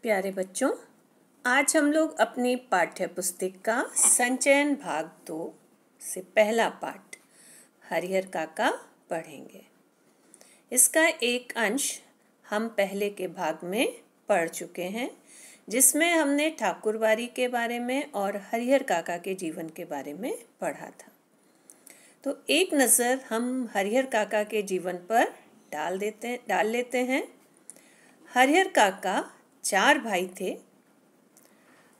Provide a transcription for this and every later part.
प्यारे बच्चों, आज हम लोग अपनी पाठ्य पुस्तक का संचयन भाग 2 से पहला पाठ हरिहर काका पढ़ेंगे। इसका एक अंश हम पहले के भाग में पढ़ चुके हैं, जिसमें हमने ठाकुरबाड़ी के बारे में और हरिहर काका के जीवन के बारे में पढ़ा था। तो एक नज़र हम हरिहर काका के जीवन पर डाल लेते हैं। हरिहर काका 4 भाई थे।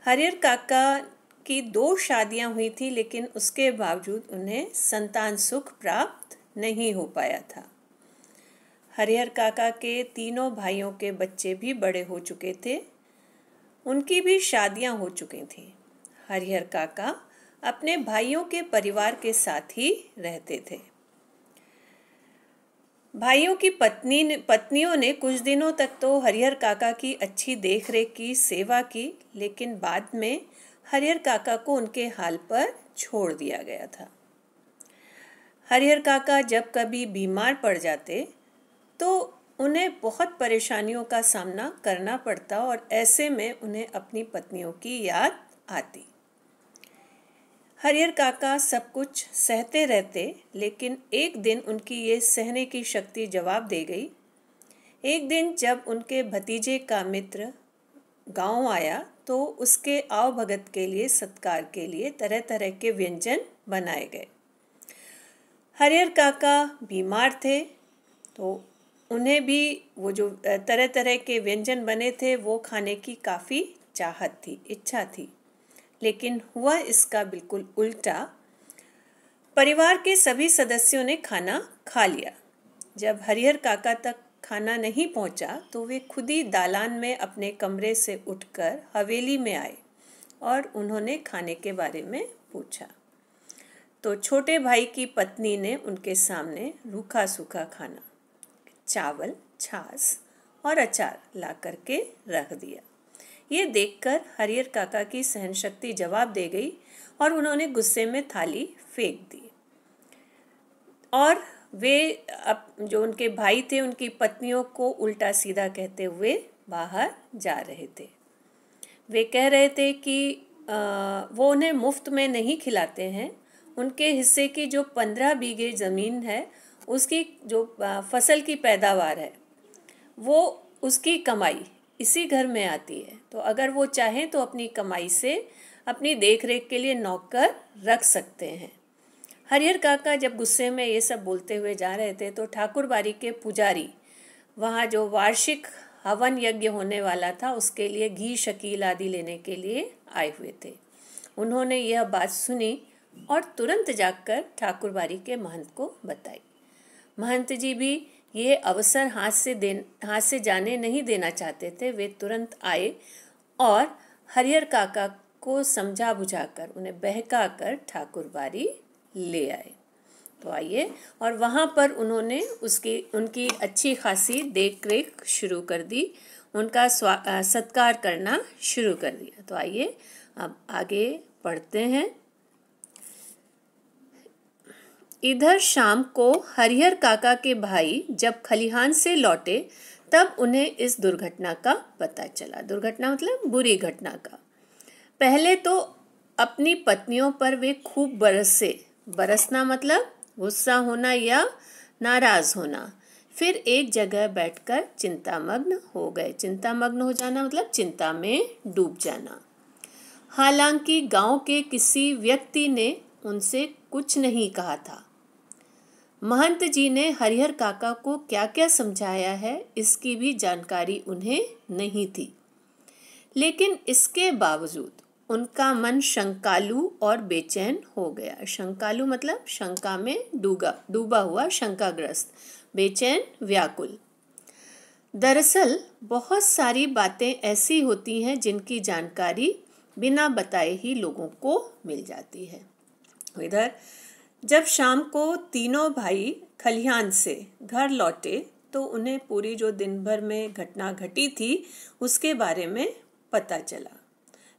हरिहर काका की 2 शादियां हुई थी, लेकिन उसके बावजूद उन्हें संतान सुख प्राप्त नहीं हो पाया था। हरिहर काका के तीनों भाइयों के बच्चे भी बड़े हो चुके थे, उनकी भी शादियां हो चुकी थीं। हरिहर काका अपने भाइयों के परिवार के साथ ही रहते थे। भाइयों की पत्नियों ने कुछ दिनों तक तो हरिहर काका की अच्छी देखरेख की, सेवा की, लेकिन बाद में हरिहर काका को उनके हाल पर छोड़ दिया गया था। हरिहर काका जब कभी बीमार पड़ जाते तो उन्हें बहुत परेशानियों का सामना करना पड़ता और ऐसे में उन्हें अपनी पत्नियों की याद आती। हरिहर काका सब कुछ सहते रहते, लेकिन एक दिन उनकी ये सहने की शक्ति जवाब दे गई। एक दिन जब उनके भतीजे का मित्र गांव आया तो उसके आवभगत के लिए, सत्कार के लिए तरह तरह के व्यंजन बनाए गए। हरिहर काका बीमार थे तो उन्हें भी वो जो तरह तरह के व्यंजन बने थे वो खाने की काफ़ी चाहत थी, इच्छा थी। लेकिन हुआ इसका बिल्कुल उल्टा। परिवार के सभी सदस्यों ने खाना खा लिया। जब हरिहर काका तक खाना नहीं पहुंचा तो वे खुद ही दालान में अपने कमरे से उठकर हवेली में आए और उन्होंने खाने के बारे में पूछा। तो छोटे भाई की पत्नी ने उनके सामने रूखा सूखा खाना, चावल, छाछ और अचार ला करके रख दिया। ये देखकर हरिहर काका की सहनशक्ति जवाब दे गई और उन्होंने गुस्से में थाली फेंक दी। और वे जो उनके भाई थे उनकी पत्नियों को उल्टा सीधा कहते हुए बाहर जा रहे थे। वे कह रहे थे कि वो उन्हें मुफ्त में नहीं खिलाते हैं। उनके हिस्से की जो 15 बीघे ज़मीन है, उसकी जो फसल की पैदावार है, वो उसकी कमाई इसी घर में आती है। तो अगर वो चाहें तो अपनी कमाई से अपनी देखरेख के लिए नौकर रख सकते हैं। हरिहर काका जब गुस्से में ये सब बोलते हुए जा रहे थे तो ठाकुरबाड़ी के पुजारी वहाँ जो वार्षिक हवन यज्ञ होने वाला था उसके लिए घी, शकील आदि लेने के लिए आए हुए थे। उन्होंने यह बात सुनी और तुरंत जाकर ठाकुरबाड़ी के महंत को बताई। महंत जी भी ये अवसर हाथ से जाने नहीं देना चाहते थे। वे तुरंत आए और हरिहर काका को समझा बुझाकर, उन्हें बहकाकर ठाकुरबाड़ी ले आए। तो आइए, और वहाँ पर उन्होंने उनकी अच्छी खासी देखरेख शुरू कर दी, उनका सत्कार करना शुरू कर दिया। तो आइए अब आगे पढ़ते हैं। इधर शाम को हरिहर काका के भाई जब खलिहान से लौटे तब उन्हें इस दुर्घटना का पता चला। दुर्घटना मतलब बुरी घटना का। पहले तो अपनी पत्नियों पर वे खूब बरसे। बरसना मतलब गुस्सा होना या नाराज होना। फिर एक जगह बैठकर चिंतामग्न हो गए। चिंतामग्न हो जाना मतलब चिंता में डूब जाना। हालांकि गांव के किसी व्यक्ति ने उनसे कुछ नहीं कहा था। महंत जी ने हरिहर काका को क्या क्या समझाया है इसकी भी जानकारी उन्हें नहीं थी, लेकिन इसके बावजूद उनका मन शंकालु और बेचैन हो गया। शंकालु मतलब शंका में डूबा हुआ, शंकाग्रस्त, बेचैन, व्याकुल। दरअसल बहुत सारी बातें ऐसी होती हैं जिनकी जानकारी बिना बताए ही लोगों को मिल जाती है। इधर जब शाम को तीनों भाई खलिहान से घर लौटे तो उन्हें पूरी जो दिन भर में घटना घटी थी उसके बारे में पता चला।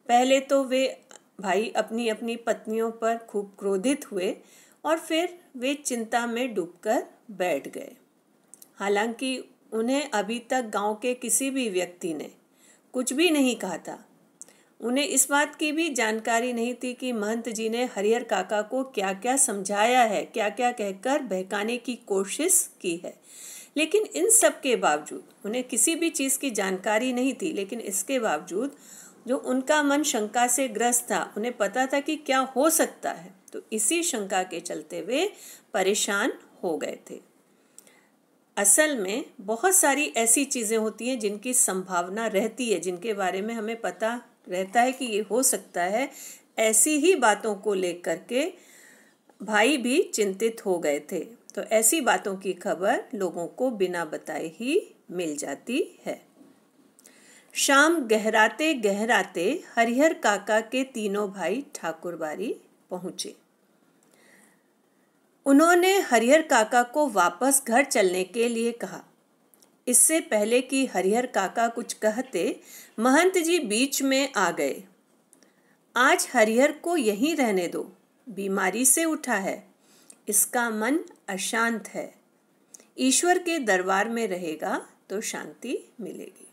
पहले तो वे भाई अपनी अपनी पत्नियों पर खूब क्रोधित हुए और फिर वे चिंता में डूबकर बैठ गए। हालांकि उन्हें अभी तक गांव के किसी भी व्यक्ति ने कुछ भी नहीं कहा था। उन्हें इस बात की भी जानकारी नहीं थी कि महंत जी ने हरिहर काका को क्या क्या समझाया है, क्या क्या कहकर बहकाने की कोशिश की है। लेकिन इन सब के बावजूद उन्हें किसी भी चीज़ की जानकारी नहीं थी, लेकिन इसके बावजूद जो उनका मन शंका से ग्रस्त था, उन्हें पता था कि क्या हो सकता है, तो इसी शंका के चलते वे परेशान हो गए थे। असल में बहुत सारी ऐसी चीज़ें होती हैं जिनकी संभावना रहती है, जिनके बारे में हमें पता रहता है कि ये हो सकता है। ऐसी ही बातों को लेकर के भाई भी चिंतित हो गए थे। तो ऐसी बातों की खबर लोगों को बिना बताए ही मिल जाती है। शाम गहराते गहराते हरिहर काका के तीनों भाई ठाकुरबाड़ी पहुंचे। उन्होंने हरिहर काका को वापस घर चलने के लिए कहा। इससे पहले कि हरिहर काका कुछ कहते, महंत जी बीच में आ गए। आज हरिहर को यहीं रहने दो, बीमारी से उठा है, इसका मन अशांत है। ईश्वर के दरबार में रहेगा तो शांति मिलेगी।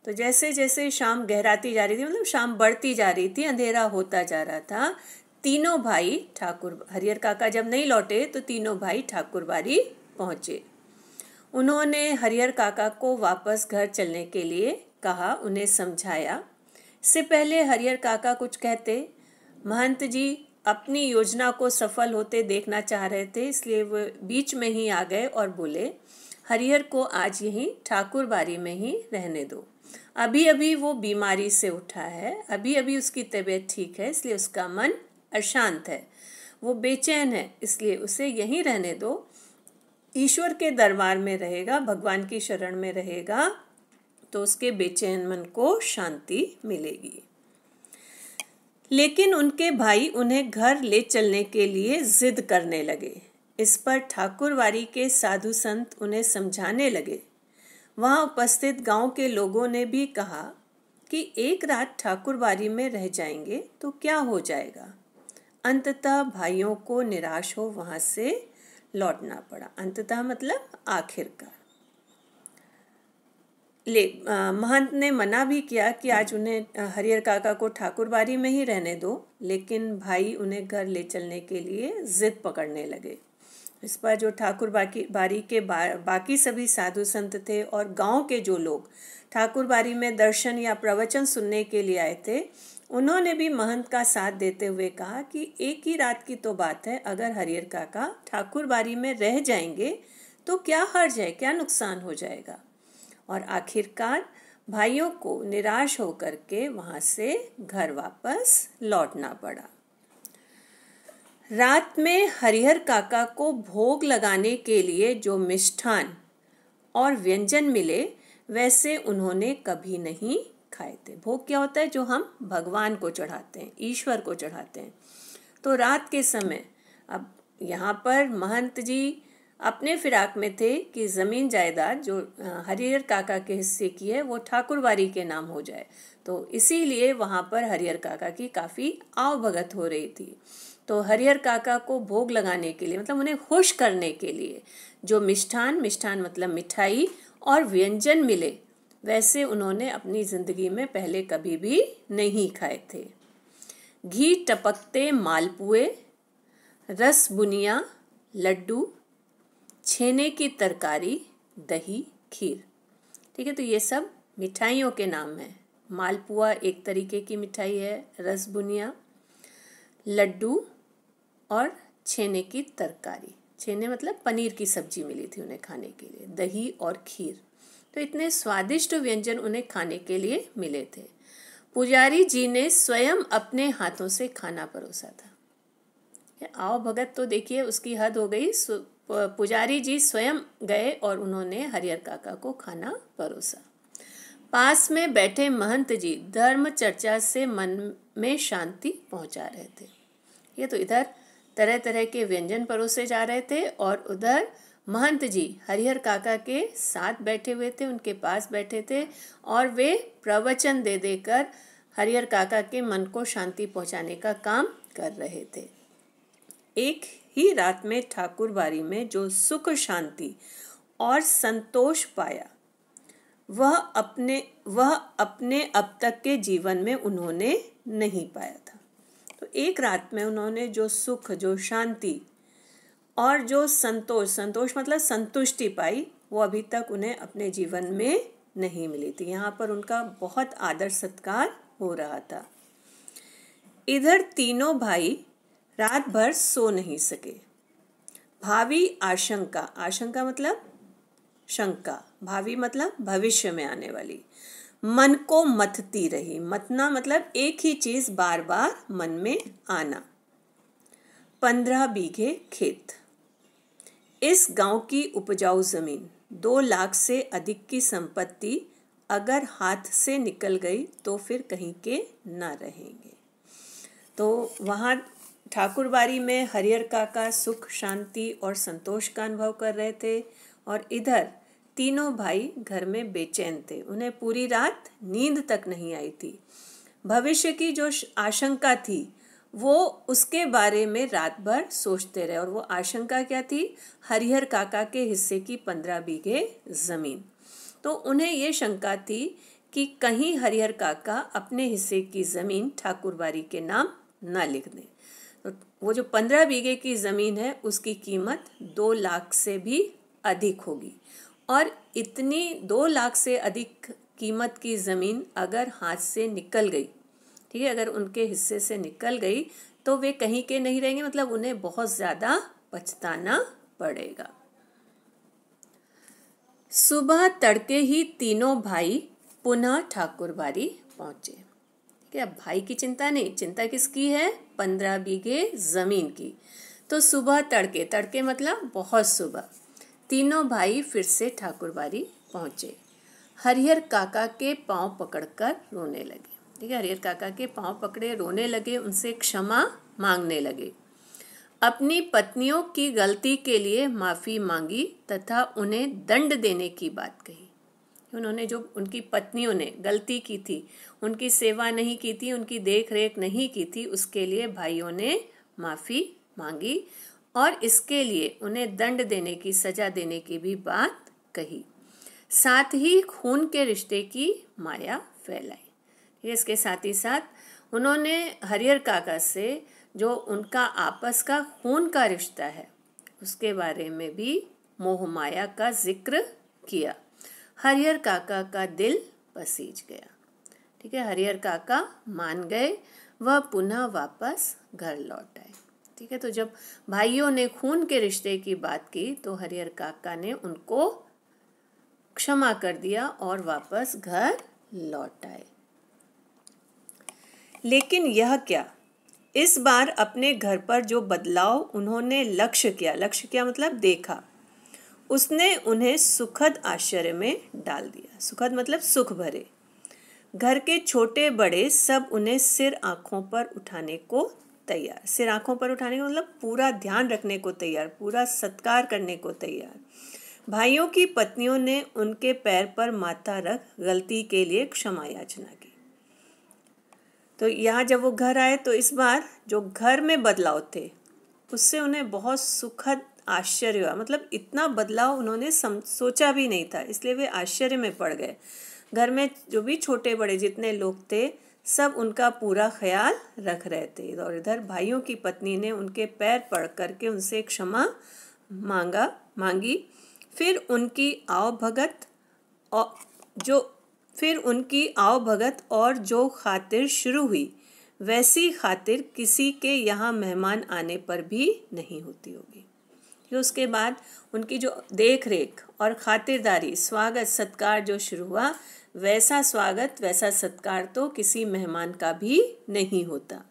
तो जैसे जैसे शाम गहराती जा रही थी, मतलब शाम बढ़ती जा रही थी, अंधेरा होता जा रहा था, तीनों भाई हरिहर काका जब नहीं लौटे तो तीनों भाई ठाकुरबाड़ी पहुंचे। उन्होंने हरिहर काका को वापस घर चलने के लिए कहा, उन्हें समझाया। इससे पहले हरिहर काका कुछ कहते, महंत जी अपनी योजना को सफल होते देखना चाह रहे थे, इसलिए वो बीच में ही आ गए और बोले, हरिहर को आज यहीं ठाकुरबाड़ी में ही रहने दो। अभी अभी वो बीमारी से उठा है, अभी अभी उसकी तबीयत ठीक है, इसलिए उसका मन अशांत है, वो बेचैन है, इसलिए उसे यहीं रहने दो। ईश्वर के दरबार में रहेगा, भगवान की शरण में रहेगा, तो उसके बेचैन मन को शांति मिलेगी। लेकिन उनके भाई उन्हें घर ले चलने के लिए जिद करने लगे। इस पर ठाकुरबाड़ी के साधु संत उन्हें समझाने लगे। वहाँ उपस्थित गांव के लोगों ने भी कहा कि एक रात ठाकुरबाड़ी में रह जाएंगे तो क्या हो जाएगा। अंततः भाइयों को निराश हो वहाँ से लौटना पड़ा। अंततः मतलब आखिरकार। महंत ने मना भी किया कि आज उन्हें हरिहर काका को ठाकुरबाड़ी में ही रहने दो, लेकिन भाई उन्हें घर ले चलने के लिए जिद पकड़ने लगे। इस पर जो ठाकुरबाड़ी के बाकी सभी साधु संत थे और गांव के जो लोग ठाकुरबाड़ी में दर्शन या प्रवचन सुनने के लिए आए थे, उन्होंने भी महंत का साथ देते हुए कहा कि एक ही रात की तो बात है, अगर हरिहर काका ठाकुरबाड़ी में रह जाएंगे तो क्या हर्ज है, क्या नुकसान हो जाएगा। और आखिरकार भाइयों को निराश होकर के वहाँ से घर वापस लौटना पड़ा। रात में हरिहर काका को भोग लगाने के लिए जो मिष्ठान और व्यंजन मिले, वैसे उन्होंने कभी नहीं खाए थे। भोग क्या होता है? जो हम भगवान को चढ़ाते हैं, ईश्वर को चढ़ाते हैं। तो रात के समय अब यहाँ पर महंत जी अपने फिराक में थे कि ज़मीन जायदाद जो हरिहर काका के हिस्से की है वो ठाकुरबाड़ी के नाम हो जाए, तो इसीलिए वहाँ पर हरिहर काका की काफ़ी आवभगत हो रही थी। तो हरिहर काका को भोग लगाने के लिए, मतलब उन्हें खुश करने के लिए, जो मिष्ठान मतलब मिठाई और व्यंजन मिले, वैसे उन्होंने अपनी ज़िंदगी में पहले कभी भी नहीं खाए थे। घी टपकते मालपुए, रस बुनिया, लड्डू, छेने की तरकारी, दही, खीर। ठीक है, तो ये सब मिठाइयों के नाम हैं। मालपुआ एक तरीके की मिठाई है, रस बुनिया, लड्डू और छेने की तरकारी। छेने मतलब पनीर की सब्जी मिली थी उन्हें खाने के लिए, दही और खीर। तो इतने स्वादिष्ट व्यंजन उन्हें खाने के लिए मिले थे। पुजारी जी ने स्वयं अपने हाथों से खाना परोसा था। आओ भगत तो देखिए उसकी हद हो गई। पुजारी जी स्वयं गए और उन्होंने हरिहर काका को खाना परोसा। पास में बैठे महंत जी धर्म चर्चा से मन में शांति पहुंचा रहे थे। ये तो इधर तरह तरह के व्यंजन परोसे जा रहे थे और उधर महंत जी हरिहर काका के साथ बैठे हुए थे, उनके पास बैठे थे और वे प्रवचन दे देकर हरिहर काका के मन को शांति पहुंचाने का काम कर रहे थे। एक ही रात में ठाकुरबाड़ी में जो सुख शांति और संतोष पाया, वह अपने अब तक के जीवन में उन्होंने नहीं पाया था। तो एक रात में उन्होंने जो सुख, जो शांति और जो संतोष मतलब संतुष्टि पाई, वो अभी तक उन्हें अपने जीवन में नहीं मिली थी। यहाँ पर उनका बहुत आदर सत्कार हो रहा था। इधर तीनों भाई रात भर सो नहीं सके। भावी आशंका, आशंका मतलब शंका, भावी मतलब भविष्य में आने वाली, मन को मथती रही। मतना मतलब एक ही चीज बार बार मन में आना। 15 बीघे खेत, इस गांव की उपजाऊ जमीन, 2 लाख से अधिक की संपत्ति अगर हाथ से निकल गई तो फिर कहीं के न रहेंगे। तो वहाँ ठाकुरबाड़ी में हरिहर काका सुख, शांति और संतोष का अनुभव कर रहे थे, और इधर तीनों भाई घर में बेचैन थे। उन्हें पूरी रात नींद तक नहीं आई थी। भविष्य की जो आशंका थी वो उसके बारे में रात भर सोचते रहे। और वो आशंका क्या थी? हरिहर काका के हिस्से की 15 बीघे जमीन। तो उन्हें ये शंका थी कि कहीं हरिहर काका अपने हिस्से की जमीन ठाकुरबाड़ी के नाम ना लिख दें। तो वो जो 15 बीघे की ज़मीन है उसकी कीमत 2 लाख से भी अधिक होगी। और इतनी 2 लाख से अधिक कीमत की ज़मीन अगर हाथ से निकल गई, ठीक है, अगर उनके हिस्से से निकल गई तो वे कहीं के नहीं रहेंगे, मतलब उन्हें बहुत ज़्यादा पछताना पड़ेगा। सुबह तड़के ही तीनों भाई पुनः ठाकुरबाड़ी पहुँचे। क्या भाई की चिंता नहीं, चिंता किसकी है? 15 बीघे जमीन की। तो सुबह तड़के, तड़के मतलब बहुत सुबह, तीनों भाई फिर से ठाकुरबाड़ी पहुंचे। हरिहर काका के पांव पकड़कर रोने लगे। ठीक है, हरिहर काका के पांव पकड़े, रोने लगे, उनसे क्षमा मांगने लगे। अपनी पत्नियों की गलती के लिए माफी मांगी तथा उन्हें दंड देने की बात कही। उन्होंने जो उनकी पत्नियों ने गलती की थी, उनकी सेवा नहीं की थी, उनकी देख रेख नहीं की थी, उसके लिए भाइयों ने माफ़ी मांगी और इसके लिए उन्हें दंड देने की, सजा देने की भी बात कही। साथ ही खून के रिश्ते की माया फैलाई। इसके साथ ही साथ उन्होंने हरिहर काका से जो उनका आपस का खून का रिश्ता है उसके बारे में भी मोह माया का जिक्र किया। हरिहर काका का दिल पसीज गया। ठीक है, हरिहर काका मान गए, वह पुनः वापस घर लौट आए। ठीक है, तो जब भाइयों ने खून के रिश्ते की बात की तो हरिहर काका ने उनको क्षमा कर दिया और वापस घर लौट आए। लेकिन यह क्या, इस बार अपने घर पर जो बदलाव उन्होंने लक्ष्य किया मतलब देखा, उसने उन्हें सुखद आश्चर्य में डाल दिया। सुखद मतलब सुख भरे। घर के छोटे बड़े सब उन्हें सिर आंखों पर उठाने को तैयार। सिर आंखों पर उठाने का मतलब पूरा ध्यान रखने को तैयार, पूरा सत्कार करने को तैयार। भाइयों की पत्नियों ने उनके पैर पर माथा रख गलती के लिए क्षमा याचना की। तो यहाँ जब वो घर आए तो इस बार जो घर में बदलाव थे उससे उन्हें बहुत सुखद आश्चर्य हुआ। मतलब इतना बदलाव उन्होंने सोचा भी नहीं था, इसलिए वे आश्चर्य में पड़ गए। घर में जो भी छोटे बड़े जितने लोग थे सब उनका पूरा ख्याल रख रहे थे। और इधर भाइयों की पत्नी ने उनके पैर पड़ करके उनसे क्षमा मांगी। फिर उनकी आवभगत और जो खातिर शुरू हुई वैसी खातिर किसी के यहाँ मेहमान आने पर भी नहीं होती होगी। फिर उसके बाद उनकी जो देख रेख और खातिरदारी, स्वागत सत्कार जो शुरू हुआ, वैसा स्वागत वैसा सत्कार तो किसी मेहमान का भी नहीं होता।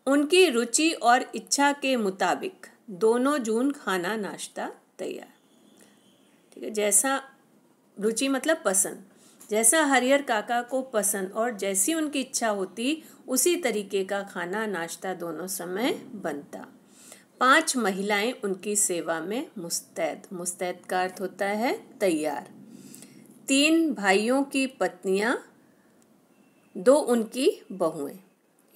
उनकी रुचि और इच्छा के मुताबिक दोनों जून खाना नाश्ता तैयार। ठीक है, जैसा रुचि मतलब पसंद, जैसा हरिहर काका को पसंद और जैसी उनकी इच्छा होती उसी तरीके का खाना नाश्ता दोनों समय बनता। 5 महिलाएं उनकी सेवा में मुस्तैद का अर्थ होता है तैयार। 3 भाइयों की पत्नियां, 2 उनकी बहुएं।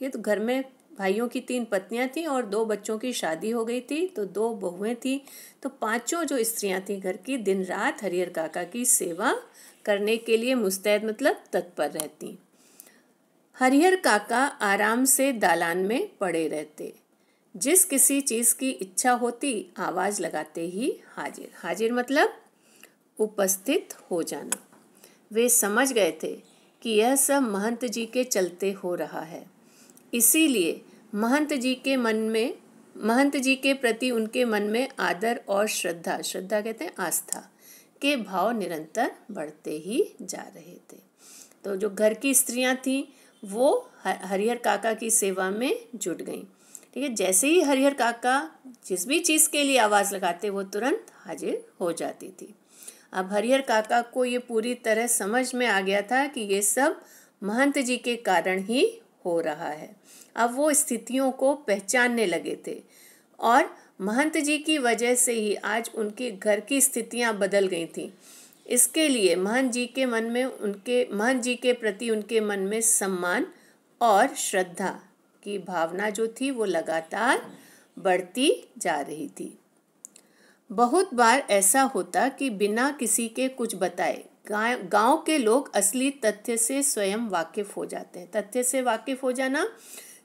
ये तो घर में भाइयों की 3 पत्नियां थी और 2 बच्चों की शादी हो गई थी, तो 2 बहुएं थी। तो 5 जो स्त्रियां थी घर की दिन रात हरिहर काका की सेवा करने के लिए मुस्तैद मतलब तत्पर रहती। हरिहर काका आराम से दालान में पड़े रहते। जिस किसी चीज़ की इच्छा होती आवाज़ लगाते ही हाजिर। हाजिर मतलब उपस्थित हो जाना। वे समझ गए थे कि यह सब महंत जी के चलते हो रहा है, इसीलिए महंत जी के प्रति उनके मन में आदर और श्रद्धा, श्रद्धा कहते हैं आस्था, के भाव निरंतर बढ़ते ही जा रहे थे। तो जो घर की स्त्रियां थीं वो हरिहर काका की सेवा में जुट गईं। ठीक है, जैसे ही हरिहर काका जिस भी चीज़ के लिए आवाज़ लगाते वो तुरंत हाजिर हो जाती थी। अब हरिहर काका को ये पूरी तरह समझ में आ गया था कि ये सब महंत जी के कारण ही हो रहा है। अब वो स्थितियों को पहचानने लगे थे और महंत जी की वजह से ही आज उनके घर की स्थितियां बदल गई थीं। इसके लिए महंत जी के प्रति उनके मन में सम्मान और श्रद्धा की भावना जो थी वो लगातार बढ़ती जा रही थी। बहुत बार ऐसा होता कि बिना किसी के कुछ बताए गांव के लोग असली तथ्य से स्वयं वाकिफ हो जाते हैं। तथ्य से वाकिफ हो जाना,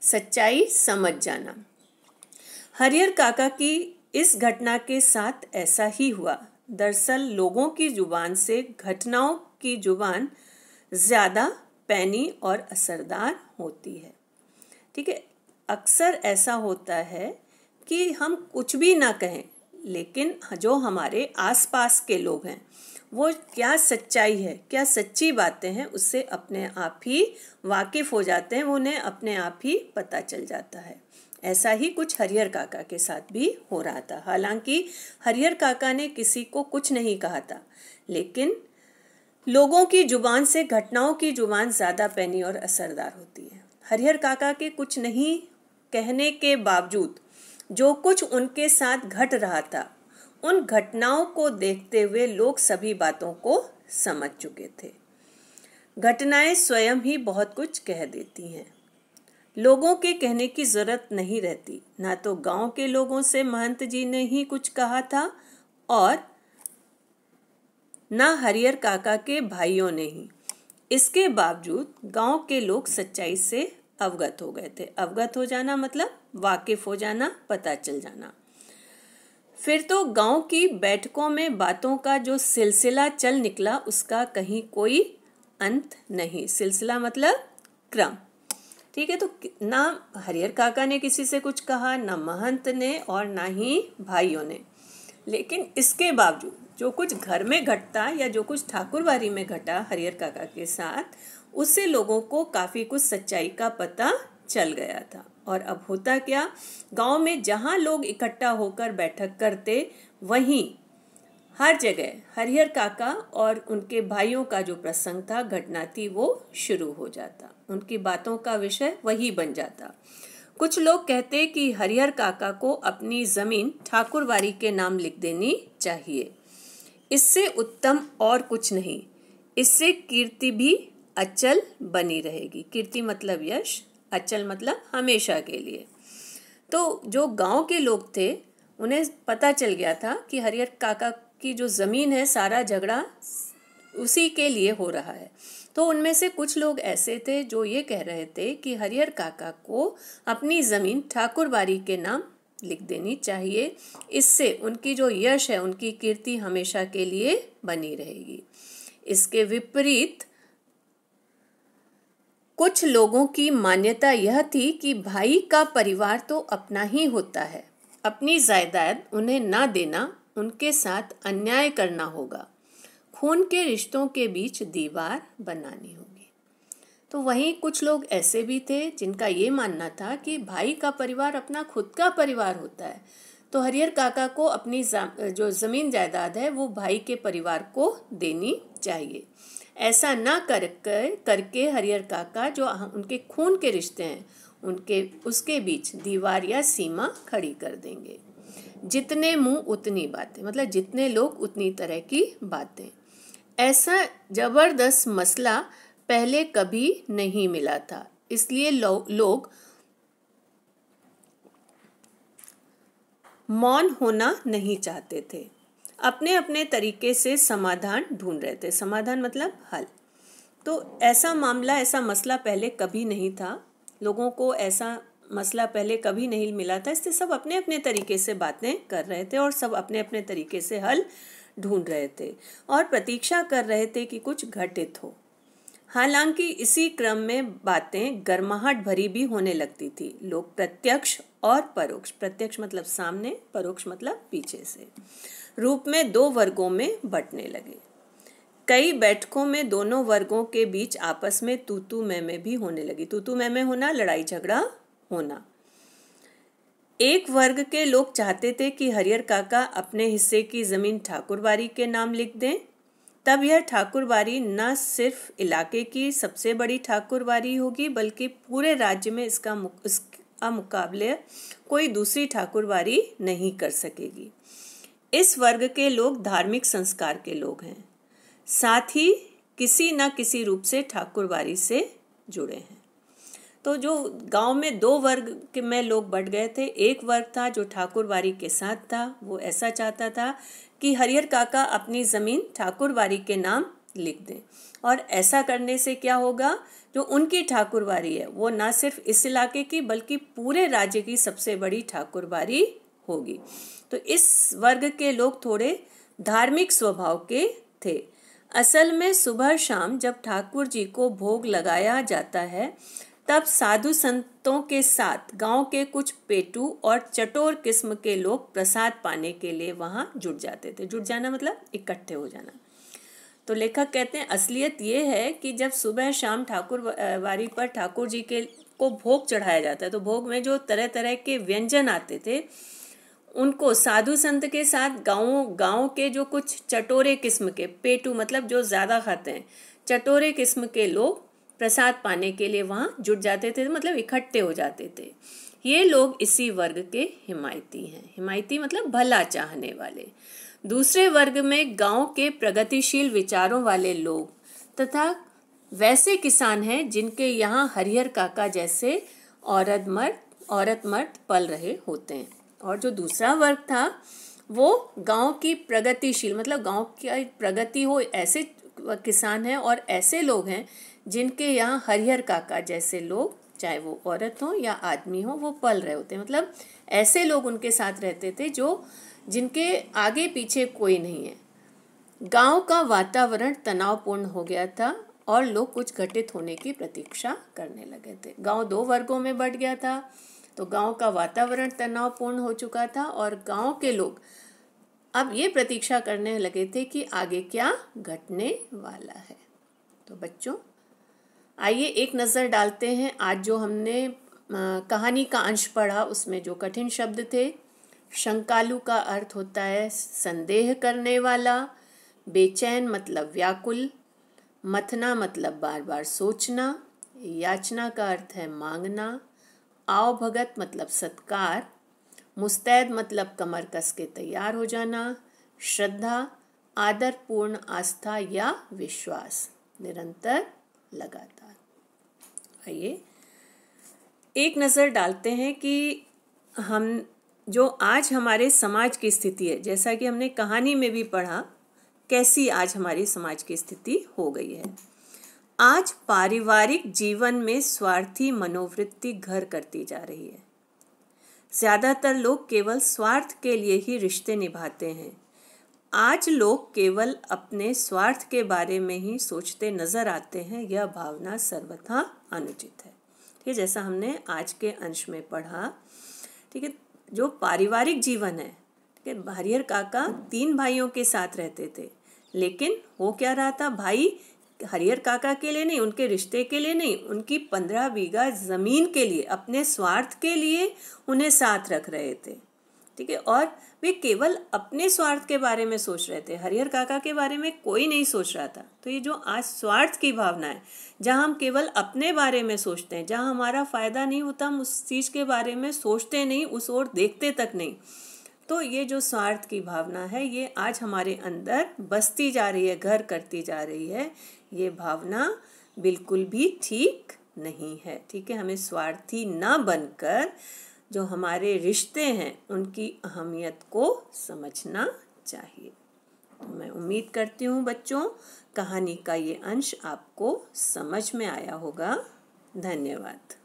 सच्चाई समझ जाना। हरिहर काका की इस घटना के साथ ऐसा ही हुआ। दरअसल लोगों की जुबान से घटनाओं की जुबान ज़्यादा पैनी और असरदार होती है। ठीक है, अक्सर ऐसा होता है कि हम कुछ भी ना कहें, लेकिन जो हमारे आसपास के लोग हैं वो क्या सच्चाई है, क्या सच्ची बातें हैं, उससे अपने आप ही वाकिफ हो जाते हैं, उन्हें अपने आप ही पता चल जाता है। ऐसा ही कुछ हरिहर काका के साथ भी हो रहा था। हालांकि हरिहर काका ने किसी को कुछ नहीं कहा था, लेकिन लोगों की जुबान से घटनाओं की जुबान ज़्यादा पैनी और असरदार होती है। हरिहर काका के कुछ नहीं कहने के बावजूद जो कुछ उनके साथ घट रहा था, उन घटनाओं को देखते हुए लोग सभी बातों को समझ चुके थे। घटनाएं स्वयं ही बहुत कुछ कह देती हैं। लोगों के कहने की जरूरत नहीं रहती। ना तो गांव के लोगों से महंत जी ने ही कुछ कहा था और ना हरिहर काका के भाइयों ने ही। इसके बावजूद गांव के लोग सच्चाई से अवगत हो गए थे। अवगत हो जाना मतलब वाकिफ हो जाना, पता चल जाना। फिर तो गांव की बैठकों में बातों का जो सिलसिला चल निकला उसका कहीं कोई अंत नहीं। सिलसिला मतलब क्रम। ठीक है, तो ना हरिहर काका ने किसी से कुछ कहा, ना महंत ने और ना ही भाइयों ने, लेकिन इसके बावजूद जो कुछ घर में घटता या जो कुछ ठाकुरबाड़ी में घटा हरिहर काका के साथ, उससे लोगों को काफ़ी कुछ सच्चाई का पता चल गया था। और अब होता क्या, गांव में जहां लोग इकट्ठा होकर बैठक करते वहीं हर जगह हरिहर काका और उनके भाइयों का जो प्रसंग था, घटना थी, वो शुरू हो जाता। उनकी बातों का विषय वही बन जाता। कुछ लोग कहते कि हरिहर काका को अपनी ज़मीन ठाकुरबाड़ी के नाम लिख देनी चाहिए। इससे उत्तम और कुछ नहीं। इससे कीर्ति भी अचल बनी रहेगी। कीर्ति मतलब यश, अचल मतलब हमेशा के लिए। तो जो गांव के लोग थे उन्हें पता चल गया था कि हरिहर काका की जो ज़मीन है, सारा झगड़ा उसी के लिए हो रहा है। तो उनमें से कुछ लोग ऐसे थे जो ये कह रहे थे कि हरिहर काका को अपनी ज़मीन ठाकुरबाड़ी के नाम लिख देनी चाहिए। इससे उनकी जो यश है, उनकी कीर्ति हमेशा के लिए बनी रहेगी। इसके विपरीत कुछ लोगों की मान्यता यह थी कि भाई का परिवार तो अपना ही होता है, अपनी जायदाद उन्हें ना देना उनके साथ अन्याय करना होगा, खून के रिश्तों के बीच दीवार बनानी होगी। तो वहीं कुछ लोग ऐसे भी थे जिनका ये मानना था कि भाई का परिवार अपना खुद का परिवार होता है, तो हरिहर काका को अपनी जो ज़मीन जायदाद है वो भाई के परिवार को देनी चाहिए। ऐसा ना करके हरिहर काका जो उनके खून के रिश्ते हैं उसके बीच दीवार या सीमा खड़ी कर देंगे। जितने मुंह उतनी बातें, मतलब जितने लोग उतनी तरह की बातें। ऐसा जबरदस्त मसला पहले कभी नहीं मिला था, इसलिए लोग मौन होना नहीं चाहते थे। अपने अपने तरीके से समाधान ढूंढ रहे थे। समाधान मतलब हल। तो ऐसा मामला, ऐसा मसला पहले कभी नहीं था, लोगों को ऐसा मसला पहले कभी नहीं मिला था, इसलिए सब अपने अपने तरीके से बातें कर रहे थे और सब अपने अपने तरीके से हल ढूंढ रहे थे और प्रतीक्षा कर रहे थे कि कुछ घटित हो। हालांकि इसी क्रम में बातें गर्माहट भरी भी होने लगती थी। लोग प्रत्यक्ष और परोक्ष, प्रत्यक्ष मतलब सामने, परोक्ष मतलब पीछे से, रूप में दो वर्गों में बंटने लगे। कई बैठकों में दोनों वर्गों के बीच आपस में तू मैं भी होने लगी। तू मैं होना, लड़ाई झगड़ा होना। एक वर्ग के लोग चाहते थे कि हरिहर काका अपने हिस्से की जमीन ठाकुरबाड़ी के नाम लिख दें। तब यह ठाकुरबाड़ी न सिर्फ इलाके की सबसे बड़ी ठाकुरबाड़ी होगी, बल्कि पूरे राज्य में इसका मुकाबले कोई दूसरी ठाकुरबाड़ी नहीं कर सकेगी। इस वर्ग के लोग धार्मिक संस्कार के लोग हैं, साथ ही किसी न किसी रूप से ठाकुरबाड़ी से जुड़े हैं। तो जो गांव में दो वर्ग में लोग बट गए थे। एक वर्ग था जो ठाकुरबाड़ी के साथ था, वो ऐसा चाहता था कि हरिहर काका अपनी ज़मीन ठाकुरबाड़ी के नाम लिख दें, और ऐसा करने से क्या होगा, जो उनकी ठाकुरबाड़ी है वो ना सिर्फ इस इलाके की बल्कि पूरे राज्य की सबसे बड़ी ठाकुरबाड़ी होगी। तो इस वर्ग के लोग थोड़े धार्मिक स्वभाव के थे। असल में सुबह शाम जब ठाकुर जी को भोग लगाया जाता है, तब साधु संतों के साथ गांव के कुछ पेटू और चटोर किस्म के लोग प्रसाद पाने के लिए वहां जुट जाते थे। जुट जाना मतलब इकट्ठे हो जाना। तो लेखक कहते हैं असलियत ये है कि जब सुबह शाम ठाकुरबाड़ी पर ठाकुर जी को भोग चढ़ाया जाता है, तो भोग में जो तरह तरह के व्यंजन आते थे, उनको साधु संत के साथ गाँव के जो कुछ चटोरे किस्म के, पेटू मतलब जो ज़्यादा खाते हैं, चटोरे किस्म के लोग प्रसाद पाने के लिए वहाँ जुट जाते थे, मतलब इकट्ठे हो जाते थे। ये लोग इसी वर्ग के हिमायती हैं। हिमायती मतलब भला चाहने वाले। दूसरे वर्ग में गांव के प्रगतिशील विचारों वाले लोग तथा वैसे किसान हैं जिनके यहाँ हरिहर काका जैसे औरत मर्द पल रहे होते हैं। और जो दूसरा वर्ग था वो गांव की प्रगतिशील मतलब गांव की प्रगति हो ऐसे किसान हैं और ऐसे लोग हैं जिनके यहाँ हरिहर काका जैसे लोग, चाहे वो औरत हो या आदमी हो, वो पल रहे होते हैं। मतलब ऐसे लोग उनके साथ रहते थे जिनके आगे पीछे कोई नहीं है। गांव का वातावरण तनावपूर्ण हो गया था और लोग कुछ घटित होने की प्रतीक्षा करने लगे थे। गांव दो वर्गों में बंट गया था, तो गांव का वातावरण तनावपूर्ण हो चुका था और गांव के लोग अब ये प्रतीक्षा करने लगे थे कि आगे क्या घटने वाला है। तो बच्चों, आइए एक नज़र डालते हैं आज जो हमने कहानी का अंश पढ़ा, उसमें जो कठिन शब्द थे। शंकालु का अर्थ होता है संदेह करने वाला, बेचैन मतलब व्याकुल, मथना मतलब बार बार सोचना, याचना का अर्थ है मांगना, आओ भगत मतलब सत्कार, मुस्तैद मतलब कमर कस के तैयार हो जाना, श्रद्धा आदरपूर्ण आस्था या विश्वास, निरंतर लगातार। आइए एक नज़र डालते हैं कि हम जो आज हमारे समाज की स्थिति है, जैसा कि हमने कहानी में भी पढ़ा, कैसी आज हमारी समाज की स्थिति हो गई है। आज पारिवारिक जीवन में स्वार्थी मनोवृत्ति घर करती जा रही है। ज़्यादातर लोग केवल स्वार्थ के लिए ही रिश्ते निभाते हैं। आज लोग केवल अपने स्वार्थ के बारे में ही सोचते नजर आते हैं। यह भावना सर्वथा अनुचित है। ठीक है, जैसा हमने आज के अंश में पढ़ा। ठीक है, जो पारिवारिक जीवन है, ठीक है, हरिहर काका 3 भाइयों के साथ रहते थे, लेकिन हो क्या रहा था, भाई हरिहर काका के लिए नहीं, उनके रिश्ते के लिए नहीं, उनकी 15 बीघा जमीन के लिए, अपने स्वार्थ के लिए उन्हें साथ रख रहे थे। ठीक है, और वे केवल अपने स्वार्थ के बारे में सोच रहे थे, हरिहर काका के बारे में कोई नहीं सोच रहा था। तो ये जो आज स्वार्थ की भावना है, जहाँ हम केवल अपने बारे में सोचते हैं, जहाँ हमारा फायदा नहीं होता, हम उस चीज़ के बारे में सोचते नहीं, उस ओर देखते तक नहीं। तो ये जो स्वार्थ की भावना है, ये आज हमारे अंदर बसती जा रही है, घर करती जा रही है। ये भावना बिल्कुल भी ठीक नहीं है। ठीक है, हमें स्वार्थी ना बनकर जो हमारे रिश्ते हैं उनकी अहमियत को समझना चाहिए। तो मैं उम्मीद करती हूँ बच्चों, कहानी का ये अंश आपको समझ में आया होगा। धन्यवाद।